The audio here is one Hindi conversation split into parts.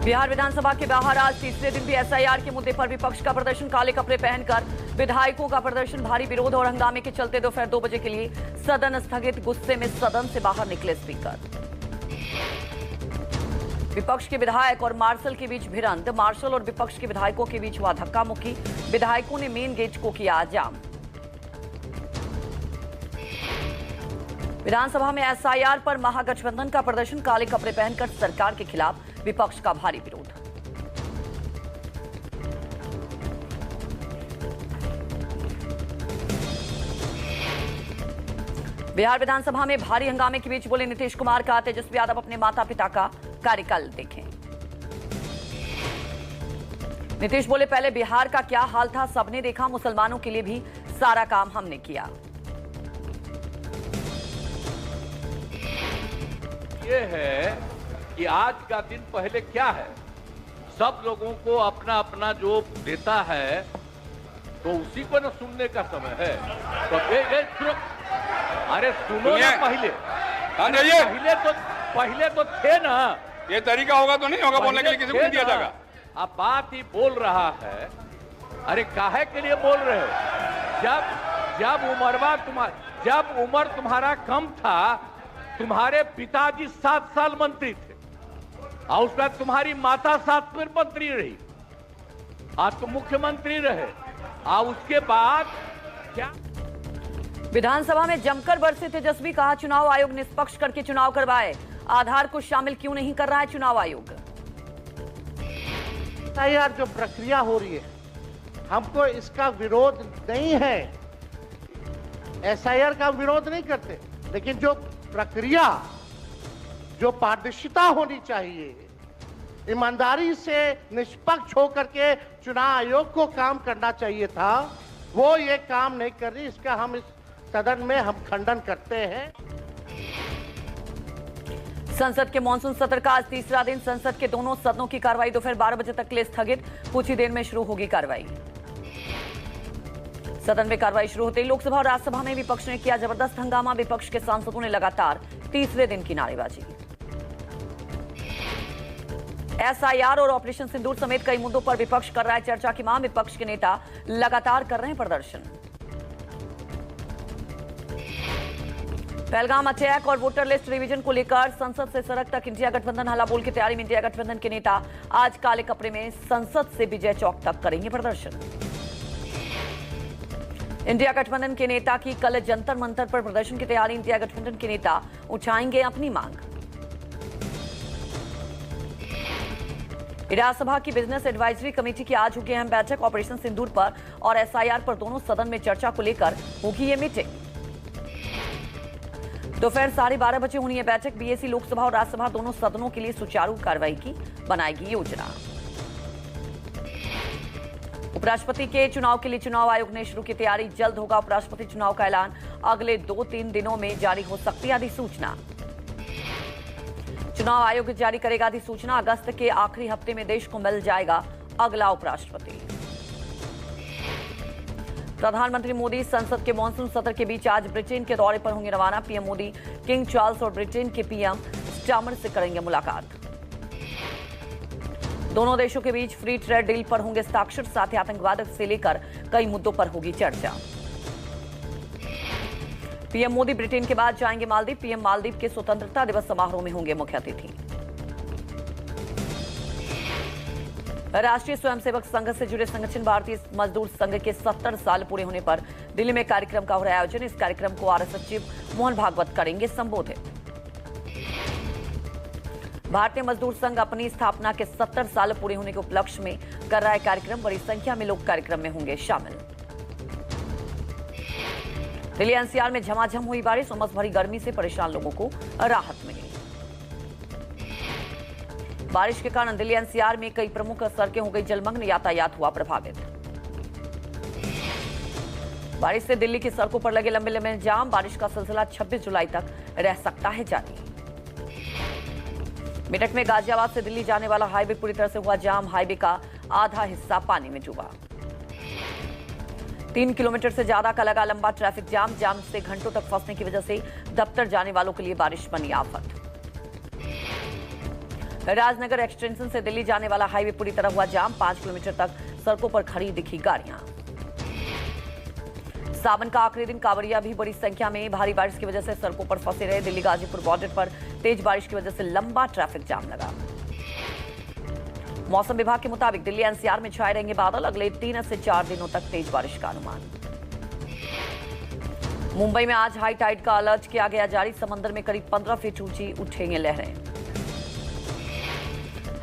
बिहार विधानसभा के बाहर आज तीसरे दिन भी एसआईआर के मुद्दे पर विपक्ष का प्रदर्शन। काले कपड़े पहनकर विधायकों का प्रदर्शन। भारी विरोध और हंगामे के चलते दोपहर 2 बजे के लिए सदन स्थगित। गुस्से में सदन से बाहर निकले स्पीकर। विपक्ष के विधायक और मार्शल के बीच भिड़ंत। मार्शल और विपक्ष के विधायकों के बीच हुआ धक्का मुक्की। विधायकों ने मेन गेट को किया जाम। विधानसभा में एसआईआर पर महागठबंधन का प्रदर्शन। काले कपड़े पहनकर सरकार के खिलाफ विपक्ष का भारी विरोध। बिहार विधानसभा में भारी हंगामे के बीच बोले नीतीश कुमार का तेजस्वी यादव अपने माता पिता का कार्यकाल देखें। नीतीश बोले पहले बिहार का क्या हाल था सबने देखा, मुसलमानों के लिए भी सारा काम हमने किया। ये है कि आज का दिन पहले क्या है, सब लोगों को अपना अपना जो देता है तो उसी को न सुनने का समय है। तो अरे सुनो ना पहले तो थे ना। ये तरीका होगा तो नहीं होगा बोलने के लिए, किसी को नहीं दिया जाएगा। अब बात ही बोल रहा है। अरे काहे के लिए बोल रहे हो? जब उम्र तुम्हारा कम था, तुम्हारे पिताजी 7 साल मंत्री थे और उसके बाद तुम्हारी माता 7 फिर मंत्री रही, आज तो मुख्यमंत्री रहे और उसके बाद क्या? विधानसभा में जमकर बरसे तेजस्वी। कहा चुनाव आयोग निष्पक्ष करके चुनाव करवाए। आधार को शामिल क्यों नहीं कर रहा है चुनाव आयोग? यार जो प्रक्रिया हो रही है, हमको इसका विरोध नहीं है। एसआईआर का विरोध नहीं करते, लेकिन जो प्रक्रिया, जो पारदर्शिता होनी चाहिए, ईमानदारी से निष्पक्ष होकर के चुनाव आयोग को काम करना चाहिए था, वो ये काम नहीं कर रही। इसका हम इस सदन में हम खंडन करते हैं। संसद के मानसून सत्र का आज तीसरा दिन। संसद के दोनों सदनों की कार्रवाई दोपहर 12 बजे तक के लिए स्थगित। कुछ ही देर में शुरू होगी कार्रवाई। सदन में कार्रवाई शुरू होते ही लोकसभा और राज्यसभा में विपक्ष ने किया जबरदस्त हंगामा। विपक्ष के सांसदों ने लगातार तीसरे दिन की नारेबाजी। एसआईआर और ऑपरेशन सिंदूर समेत कई मुद्दों पर विपक्ष कर रहा है चर्चा की मांग। विपक्ष के नेता लगातार कर रहे हैं प्रदर्शन। पहलगाम अटैक और वोटर लिस्ट रिवीजन को लेकर संसद से सड़क तक इंडिया गठबंधन हल्ला बोल की तैयारी में। इंडिया गठबंधन के नेता आज काले कपड़े में संसद से विजय चौक तक करेंगे प्रदर्शन। इंडिया गठबंधन के नेता की कल जंतर मंतर पर प्रदर्शन की तैयारी। इंडिया गठबंधन के नेता उठाएंगे अपनी मांग। राज्यसभा की बिजनेस एडवाइजरी कमेटी की आज होगी अहम बैठक। ऑपरेशन सिंदूर पर और एसआईआर पर दोनों सदन में चर्चा को लेकर होगी ये मीटिंग। दोपहर 12:30 बजे होनी है बैठक। बीएसी लोकसभा और राज्यसभा दोनों सदनों के लिए सुचारू कार्रवाई की बनाएगी योजना। उपराष्ट्रपति के चुनाव के लिए चुनाव आयोग ने शुरू की तैयारी। जल्द होगा उपराष्ट्रपति चुनाव का ऐलान। अगले 2-3 दिनों में जारी हो सकती है अधिसूचना। चुनाव आयोग जारी करेगा अधिसूचना। अगस्त के आखिरी हफ्ते में देश को मिल जाएगा अगला उपराष्ट्रपति। प्रधानमंत्री मोदी संसद के मानसून सत्र के बीच आज ब्रिटेन के दौरे पर होंगे रवाना। पीएम मोदी किंग चार्ल्स और ब्रिटेन के पीएम स्टार्मर से करेंगे मुलाकात। दोनों देशों के बीच फ्री ट्रेड डील पर होंगे हस्ताक्षर। साथ ही आतंकवाद से लेकर कई मुद्दों पर होगी चर्चा। पीएम मोदी ब्रिटेन के बाद जाएंगे मालदीव। पीएम मालदीव के स्वतंत्रता दिवस समारोह में होंगे मुख्य अतिथि। राष्ट्रीय स्वयंसेवक संघ से जुड़े संगठन भारतीय मजदूर संघ के 70 साल पूरे होने पर दिल्ली में कार्यक्रम का हो रहा है आयोजन। इस कार्यक्रम को आरएस सचिव मोहन भागवत करेंगे संबोधित। भारतीय मजदूर संघ अपनी स्थापना के 70 साल पूरे होने के उपलक्ष्य में कर रहा है कार्यक्रम। बड़ी संख्या में लोग कार्यक्रम में होंगे शामिल। दिल्ली एनसीआर में झमाझम हुई बारिश। उमस भरी गर्मी से परेशान लोगों को राहत मिली। बारिश के कारण दिल्ली एनसीआर में कई प्रमुख सड़कें हो गई जलमग्न। यातायात हुआ प्रभावित। बारिश से दिल्ली की सड़कों पर लगे लंबे लंबे जाम। बारिश का सिलसिला 26 जुलाई तक रह सकता है जारी। मेरठ में गाजियाबाद से दिल्ली जाने वाला हाईवे पूरी तरह से हुआ जाम। हाईवे का आधा हिस्सा पानी में डूबा। 3 किलोमीटर से ज्यादा का लगा लंबा ट्रैफिक जाम। जाम से घंटों तक फंसने की वजह से दफ्तर जाने वालों के लिए बारिश बनी आफत। राजनगर एक्सटेंशन से दिल्ली जाने वाला हाईवे पूरी तरह हुआ जाम, 5 किलोमीटर तक सड़कों पर खड़ी दिखी गाड़ियां। सावन का आखिरी दिन कांवड़िया भी बड़ी संख्या में, भारी बारिश की वजह से सड़कों पर फंसे रहे। दिल्ली गाजीपुर बॉर्डर पर तेज बारिश की वजह से लंबा ट्रैफिक जाम लगा। मौसम विभाग के मुताबिक दिल्ली एनसीआर में छाए रहेंगे बादल, अगले 3 से 4 दिनों तक तेज बारिश का अनुमान। मुंबई में आज हाई टाइड का अलर्ट किया गया जारी, समंदर में करीब 15 फीट ऊंची उठेंगी लहरें।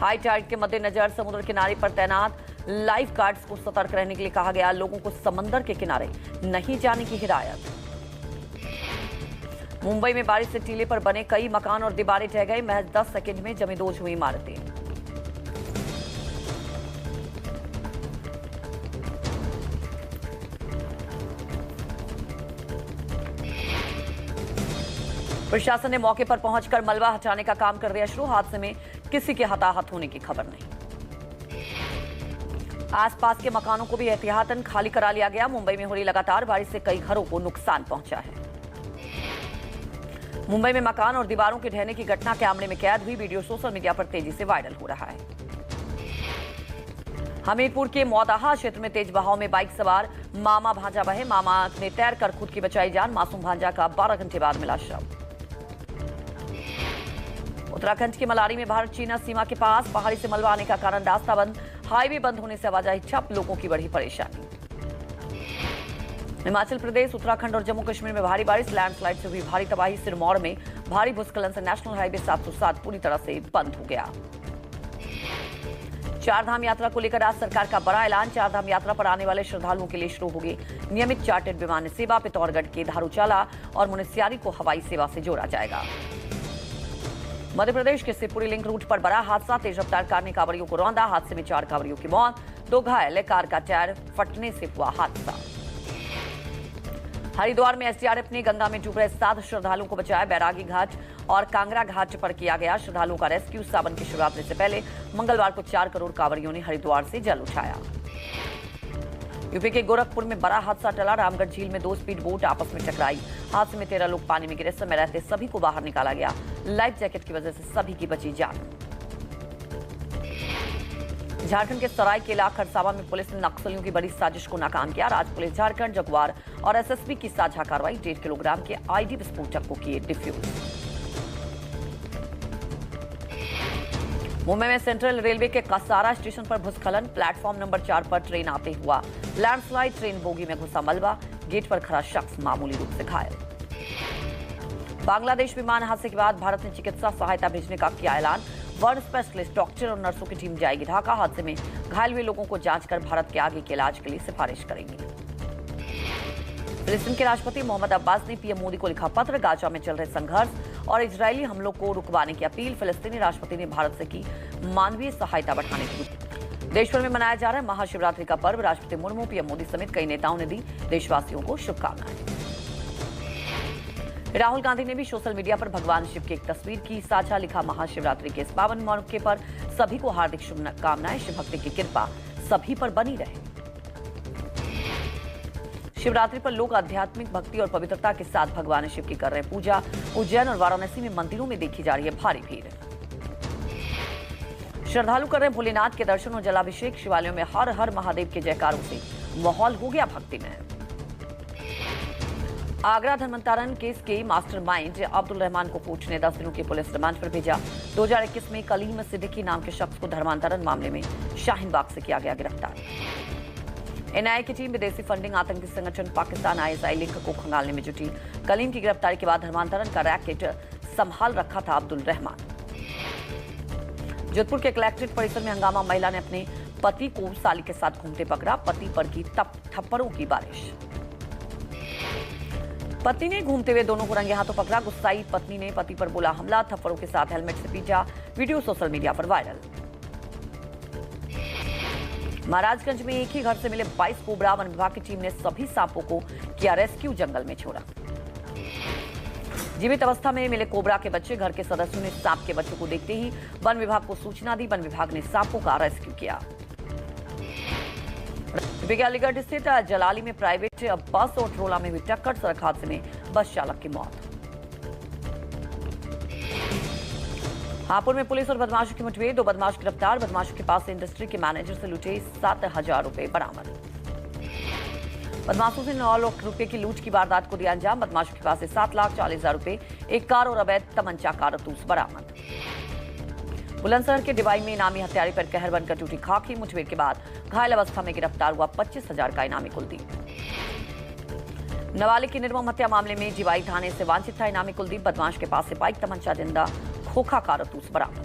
हाई टाइड के मद्देनजर समुद्र किनारे पर तैनात लाइफ गार्ड्स को सतर्क रहने के लिए कहा गया। लोगों को समंदर के किनारे नहीं जाने की हिदायत। मुंबई में बारिश से टीले पर बने कई मकान और दीवारें ढह गई, महज 10 सेकंड में जमींदोज हुई इमारतें। प्रशासन ने मौके पर पहुंचकर मलबा हटाने का काम कर दिया शुरू। हादसे में किसी के हताहत होने की खबर नहीं। आसपास के मकानों को भी एहतियातन खाली करा लिया गया। मुंबई में हो रही लगातार बारिश से कई घरों को नुकसान पहुंचा है। मुंबई में मकान और दीवारों के ढहने की घटना कैमरे में कैद हुई। वीडियो सोशल मीडिया पर तेजी से वायरल हो रहा है। हमीरपुर के मौदाहा क्षेत्र में तेज बहाव में बाइक सवार मामा भांजा बहे। मामा ने तैरकर खुद की बचाई जान, मासूम भांजा का 12 घंटे बाद मिला शव। उत्तराखंड के मलारी में भारत चीना सीमा के पास पहाड़ी से मलबा आने का कारण रास्ता बंद, हाईवे बंद होने से आवाजाही ठप, लोगों की बढ़ी परेशानी। हिमाचल प्रदेश, उत्तराखंड और जम्मू कश्मीर में भारी बारिश, लैंडस्लाइड से हुई भारी तबाही। सिरमौर में भारी भूस्खलन से नेशनल हाईवे 707 पूरी तरह से बंद हो गया। चारधाम यात्रा को लेकर आज सरकार का बड़ा ऐलान। चारधाम यात्रा पर आने वाले श्रद्धालुओं के लिए शुरू होगी नियमित चार्टर्ड विमान सेवा। पिथौरागढ़ के धारूचाला और मुनस्यारी को हवाई सेवा से जोड़ा जाएगा। मध्य प्रदेश के शिवपुरी लिंक रूट पर बड़ा हादसा, तेज रफ्तार कार ने कांवड़ियों को रौंदा। हादसे में 4 कांवड़ियों की मौत, 2 घायल। कार का टायर फटने से हुआ हादसा। हरिद्वार में एसडीआरएफ ने गंगा में डूब रहे 7 श्रद्धालुओं को बचाया। बैरागी घाट और कांगड़ा घाट पर किया गया श्रद्धालुओं का रेस्क्यू। सावन की शिवरात्रि से पहले मंगलवार को 4 करोड़ कांवड़ियों ने हरिद्वार से जल उठाया। यूपी के गोरखपुर में बड़ा हादसा टला। रामगढ़ झील में 2 स्पीड बोट आपस में टकराई। हादसे में 13 लोग पानी में गिरे। समय रहते सभी को बाहर निकाला गया। लाइफ जैकेट की वजह से सभी की बची जान। झारखंड के सरायकेला खरसावा में पुलिस ने नक्सलियों की बड़ी साजिश को नाकाम किया। राज्य पुलिस, झारखंड, जगुआर और एसएसबी की साझा कार्रवाई। 1.5 किलोग्राम के आईडी विस्फोटक को किए डिफ्यूज। मुंबई में सेंट्रल रेलवे के कसारा स्टेशन पर भूस्खलन। प्लेटफॉर्म नंबर 4 पर ट्रेन आते हुआ लैंडस्लाइड। ट्रेन बोगी में घुसा मलबा। गेट पर खड़ा शख्स मामूली रूप से घायल। बांग्लादेश विमान हादसे के बाद भारत ने चिकित्सा सहायता भेजने का किया ऐलान। बर्न स्पेशलिस्ट, डॉक्टर और नर्सों की टीम जाएगी ढाका। हादसे में घायल हुए लोगों को जांच कर भारत के आगे के इलाज के लिए सिफारिश करेंगी। फिलिस्तीन के राष्ट्रपति मोहम्मद अब्बास ने पीएम मोदी को लिखा पत्र। गाजा में चल रहे संघर्ष और इजरायली हमलों को रुकवाने की अपील। फिलिस्तीनी राष्ट्रपति ने भारत से की मानवीय सहायता बढ़ाने की। देश भर में मनाया जा रहा है महाशिवरात्रि का पर्व। राष्ट्रपति मुर्मू, पीएम मोदी समेत कई नेताओं ने दी देशवासियों को शुभकामनाएं। राहुल गांधी ने भी सोशल मीडिया पर भगवान शिव की एक तस्वीर की साझा। लिखा, महाशिवरात्रि के इस पावन मौके पर सभी को हार्दिक शुभकामनाएं। शिव भक्ति की कृपा सभी पर बनी रहे। शिवरात्रि पर लोग आध्यात्मिक भक्ति और पवित्रता के साथ भगवान शिव की कर रहे पूजा। उज्जैन और वाराणसी में मंदिरों में देखी जा रही है भारी भीड़। श्रद्धालु कर रहे भोलेनाथ के दर्शन और जलाभिषेक। शिवालयों में हर हर महादेव के जयकारों से माहौल हो गया भक्तिमय। आगरा धर्मांतरण केस के मास्टरमाइंड अब्दुल रहमान को कोर्ट ने 10 दिनों के पुलिस रिमांड पर भेजा। 2021 में कलीम सिद्दीकी नाम के शख्स को धर्मांतरण मामले में शाहीन बाग से किया गया गिरफ्तार। एनआईए की टीम विदेशी फंडिंग, आतंकी संगठन पाकिस्तान आईएसआई लिंक को खंगालने में जुटी। कलीम की गिरफ्तारी के बाद धर्मांतरण का रैकेट संभाल रखा था अब्दुल रहमान। जोधपुर के कलेक्ट्रेट परिसर में हंगामा। महिला ने अपने पति को साली के साथ घूमते पकड़ा। पति पर की थप्पड़ों की बारिश। पति ने घूमते हुए दोनों को रंगे हाथों पकड़ा। गुस्साई पत्नी ने पति पर बोला हमला। थप्पड़ों के साथ हेलमेट से पीटा। वीडियो सोशल मीडिया पर वायरल। महाराजगंज में एक ही घर से मिले 22 कोबरा। वन विभाग की टीम ने सभी सांपों को किया रेस्क्यू, जंगल में छोड़ा। जीवित अवस्था में मिले कोबरा के बच्चे। घर के सदस्यों ने सांप के बच्चों को देखते ही वन विभाग को सूचना दी। वन विभाग ने सांपों का रेस्क्यू किया। अलीगढ़ स्थित जलाली में प्राइवेट बस और ट्रोला में हुई टक्कर। सड़क हादसे में बस चालक की मौत। हापुड़ में पुलिस और बदमाशों की मुठभेड़, 2 बदमाश गिरफ्तार। बदमाशों के पास से इंडस्ट्री के मैनेजर से लूटे 7,000 रुपए बरामद। बदमाशों से 9 लाख रुपए की लूट की वारदात को दिया अंजाम। बदमाशों के पास से 7,40,000 रुपए, एक कार और अवैध तमंचा कारतूस बरामद। बुलंदशहर के डिवाई में इनामी हत्यारे पर कहर बनकर टूटी खाकी। मुठभेड़ के बाद घायल अवस्था में गिरफ्तार हुआ 25,000 का इनामी कुलदीप। नाबालिग की निर्मम हत्या मामले में डिवाई थाने से वांछित था इनामी कुलदीप। बदमाश के पास से बाइक, तमंचा, जिंदा खोखा कारतूस बरामद।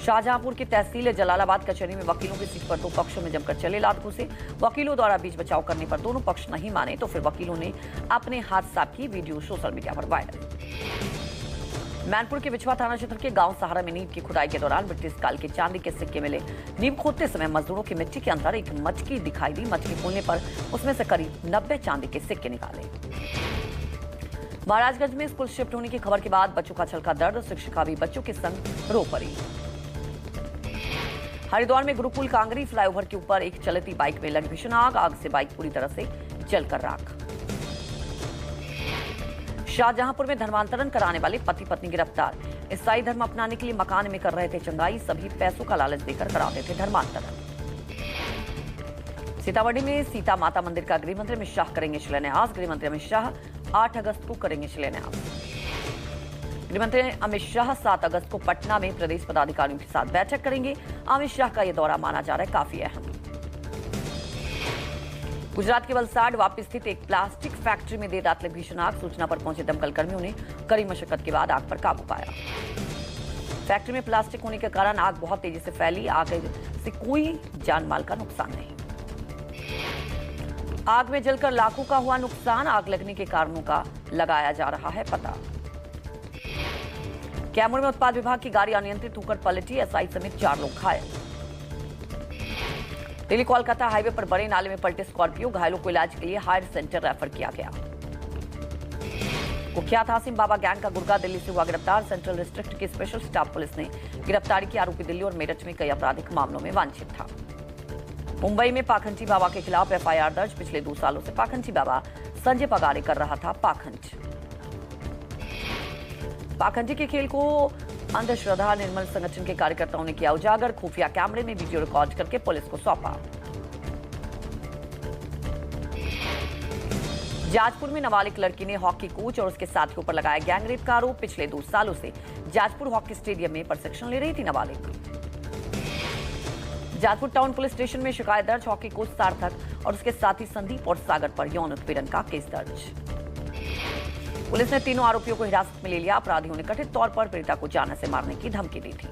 शाहजहांपुर की तहसील जलालाबाद कचहरी में वकीलों की सीट पर 2 पक्षों में जमकर चले लात घुसे। वकीलों द्वारा बीच बचाव करने पर दोनों पक्ष नहीं माने तो फिर वकीलों ने अपने हाथ साफ की। वीडियो सोशल मीडिया पर वायरल। मैनपुर के विछवा थाना क्षेत्र के गांव सहारा में नींव की खुदाई के दौरान ब्रिटिश काल के चांदी के सिक्के मिले। नींव खोदते समय मजदूरों की मिट्टी के अंदर एक मटकी दिखाई दी। मटकी खोलने पर उसमें से करीब 90 चांदी के सिक्के निकाले। महाराजगंज में स्कूल शिफ्ट होने की खबर के बाद बच्चों का छलका दर्द, शिक्षिका भी बच्चों के संग रो पड़ी। हरिद्वार में गुरुकुल कांगरी फ्लाईओवर के ऊपर एक चलती बाइक में लगी भीषण आग। आग से बाइक पूरी तरह से जलकर राख। शाहजहांपुर में धर्मांतरण कराने वाले पति पत्नी गिरफ्तार। ईसाई धर्म अपनाने के लिए मकान में कर रहे थे चंगाई। सभी पैसों का लालच देकर कराते थे धर्मांतरण। सीतामढ़ी में सीता माता मंदिर का गृह मंत्री अमित शाह करेंगे शिलान्यास। गृह मंत्री अमित शाह 8 अगस्त को करेंगे शिलान्यास। गृह मंत्री अमित शाह 7 अगस्त को पटना में प्रदेश पदाधिकारियों के साथ बैठक करेंगे। अमित शाह का यह दौरा माना जा रहा है काफी अहम। गुजरात के वलसाड वापी स्थित एक प्लास्टिक फैक्ट्री में देर रात लगी भीषण आग। सूचना पर पहुंचे दमकल कर्मियों ने कड़ी मशक्कत के बाद आग पर काबू पाया। फैक्ट्री में प्लास्टिक होने के कारण आग बहुत तेजी से फैली। आग से कोई जान माल का नुकसान नहीं। आग में जलकर लाखों का हुआ नुकसान। आग लगने के कारणों का लगाया जा रहा है पता। कैमूर में उत्पाद विभाग की गाड़ी अनियंत्रित होकर पलटी। एसआई समेत 4 लोग घायल। दिल्ली कोलकाता हाईवे पर बड़े नाले में पलटे स्कॉर्पियो। घायलों को इलाज के लिए हायर सेंटर रेफर किया गया। कुख्यात हासिम बाबा गैंग का गुर्गा दिल्ली से हुआ गिरफ्तार। सेंट्रल डिस्ट्रिक्ट की स्पेशल स्टाफ पुलिस ने गिरफ्तारी की। आरोपी दिल्ली और मेरठ में कई आपराधिक मामलों में वांछित था। मुंबई में पाखंडी बाबा के खिलाफ एफआईआर दर्ज। पिछले 2 सालों से पाखंडी बाबा संजय पगारे कर रहा था पाखंड। पाखंडी के खेल को अंधश्रद्धा निर्मल संगठन के कार्यकर्ताओं ने किया उजागर। खुफिया कैमरे में वीडियो रिकॉर्ड करके पुलिस को सौंपा। जाजपुर में नाबालिग लड़की ने हॉकी कोच और उसके साथियों पर लगाया गैंगरेप का आरोप। पिछले 2 सालों से जाजपुर हॉकी स्टेडियम में प्रशिक्षण ले रही थी नाबालिग। जाजपुर टाउन पुलिस स्टेशन में शिकायत दर्ज। हॉकी कोच सार्थक और उसके साथी संदीप और सागर पर यौन उत्पीड़न का केस दर्ज। पुलिस ने तीनों आरोपियों को हिरासत में ले लिया। अपराधियों ने कथित तौर पर पीड़िता को जान से मारने की धमकी दी थी।